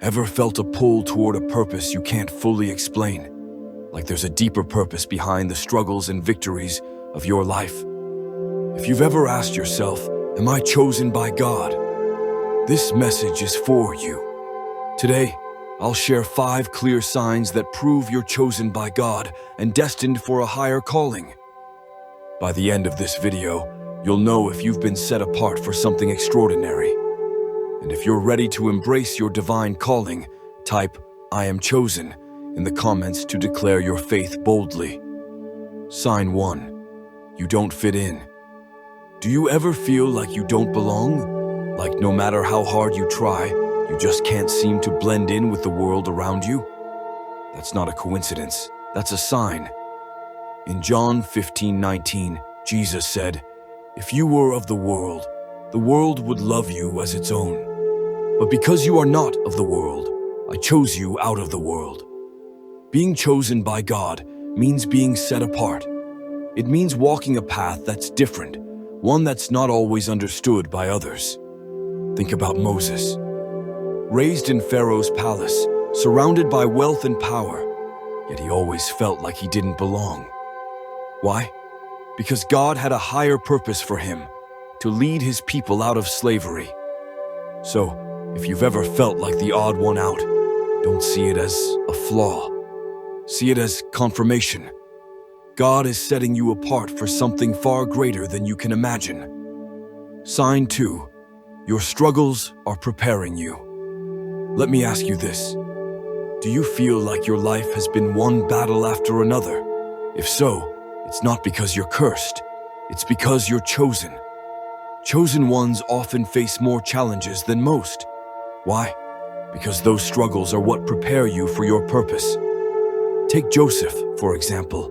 Ever felt a pull toward a purpose you can't fully explain? Like there's a deeper purpose behind the struggles and victories of your life? If you've ever asked yourself, am I chosen by God? This message is for you. Today, I'll share 5 clear signs that prove you're chosen by God and destined for a higher calling. By the end of this video, you'll know if you've been set apart for something extraordinary. And if you're ready to embrace your divine calling, type, "I am chosen," in the comments to declare your faith boldly. Sign 1. You don't fit in. Do you ever feel like you don't belong? Like no matter how hard you try, you just can't seem to blend in with the world around you? That's not a coincidence. That's a sign. In John 15:19, Jesus said, "If you were of the world would love you as its own. But because you are not of the world, I chose you out of the world." Being chosen by God means being set apart. It means walking a path that's different, one that's not always understood by others. Think about Moses. Raised in Pharaoh's palace, surrounded by wealth and power, yet he always felt like he didn't belong. Why? Because God had a higher purpose for him, to lead his people out of slavery. So, if you've ever felt like the odd one out, don't see it as a flaw. See it as confirmation. God is setting you apart for something far greater than you can imagine. Sign 2. Your struggles are preparing you. Let me ask you this. Do you feel like your life has been one battle after another? If so, it's not because you're cursed. It's because you're chosen. Chosen ones often face more challenges than most. Why? Because those struggles are what prepare you for your purpose. Take Joseph, for example.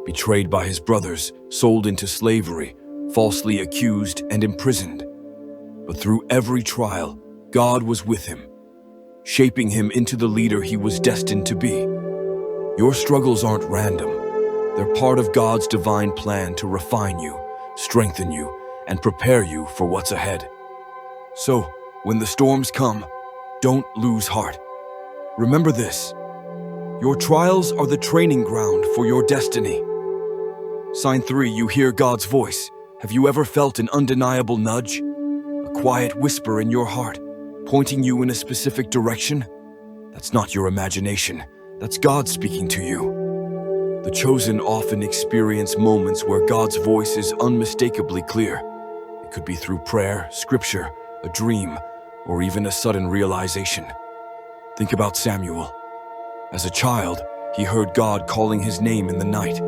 Betrayed by his brothers, sold into slavery, falsely accused and imprisoned. But through every trial, God was with him, shaping him into the leader he was destined to be. Your struggles aren't random. They're part of God's divine plan to refine you, strengthen you, and prepare you for what's ahead. So, when the storms come, don't lose heart. Remember this: your trials are the training ground for your destiny. Sign 3. You hear God's voice. Have you ever felt an undeniable nudge? A quiet whisper in your heart, pointing you in a specific direction? That's not your imagination. That's God speaking to you. The chosen often experience moments where God's voice is unmistakably clear. It could be through prayer, scripture, a dream, or even a sudden realization. Think about Samuel. As a child, he heard God calling his name in the night.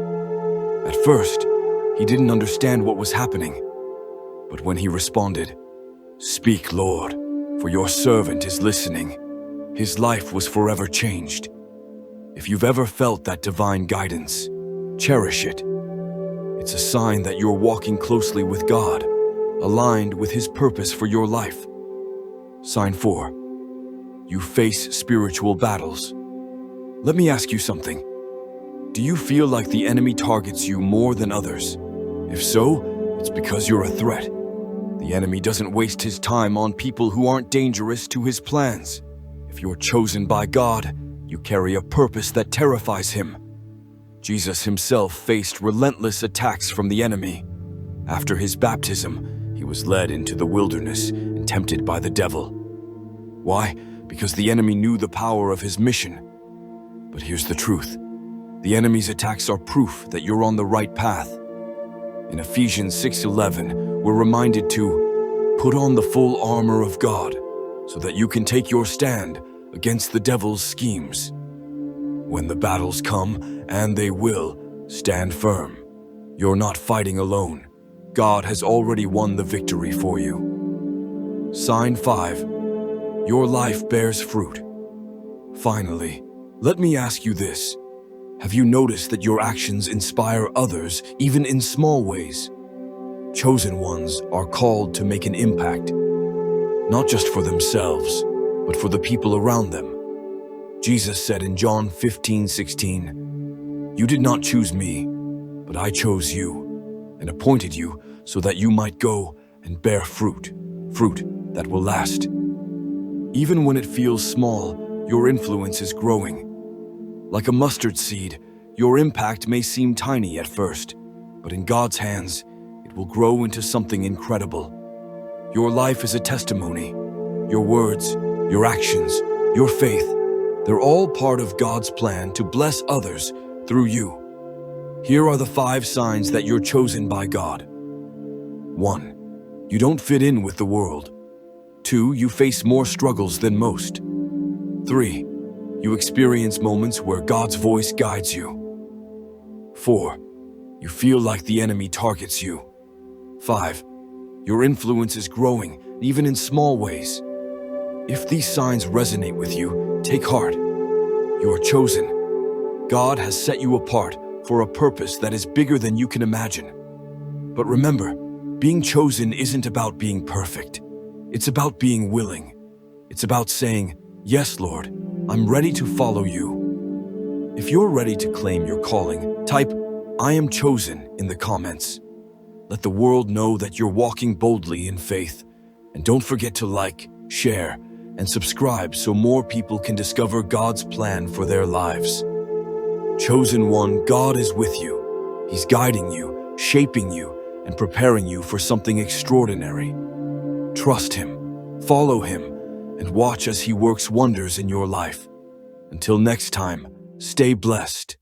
At first, he didn't understand what was happening. But when he responded, "Speak, Lord, for your servant is listening," his life was forever changed. If you've ever felt that divine guidance, cherish it. It's a sign that you're walking closely with God, aligned with his purpose for your life. Sign 4. You face spiritual battles. Let me ask you something. Do you feel like the enemy targets you more than others? If so, it's because you're a threat. The enemy doesn't waste his time on people who aren't dangerous to his plans. If you're chosen by God, you carry a purpose that terrifies him. Jesus himself faced relentless attacks from the enemy. After his baptism, he was led into the wilderness and tempted by the devil. Why? Because the enemy knew the power of his mission. But here's the truth. The enemy's attacks are proof that you're on the right path. In Ephesians 6:11, we're reminded to put on the full armor of God so that you can take your stand against the devil's schemes. When the battles come, and they will, stand firm. You're not fighting alone. God has already won the victory for you. Sign 5. Your life bears fruit. Finally, let me ask you this. Have you noticed that your actions inspire others, even in small ways? Chosen ones are called to make an impact, not just for themselves, but for the people around them. Jesus said in John 15:16, "You did not choose me, but I chose you and appointed you so that you might go and bear fruit that will last." Even when it feels small, your influence is growing. Like a mustard seed, your impact may seem tiny at first, but in God's hands, it will grow into something incredible. Your life is a testimony. Your words, your actions, your faith, they're all part of God's plan to bless others through you. Here are the 5 signs that you're chosen by God. 1. You don't fit in with the world. 2. You face more struggles than most. 3. You experience moments where God's voice guides you. 4. You feel like the enemy targets you. 5. Your influence is growing, even in small ways. If these signs resonate with you, take heart. You are chosen. God has set you apart for a purpose that is bigger than you can imagine. But remember, being chosen isn't about being perfect. It's about being willing. It's about saying, "Yes, Lord, I'm ready to follow you." If you're ready to claim your calling, type, "I am chosen" in the comments. Let the world know that you're walking boldly in faith. And don't forget to like, share, and subscribe so more people can discover God's plan for their lives. Chosen one, God is with you. He's guiding you, shaping you, and preparing you for something extraordinary. Trust Him, follow Him, and watch as He works wonders in your life. Until next time, stay blessed.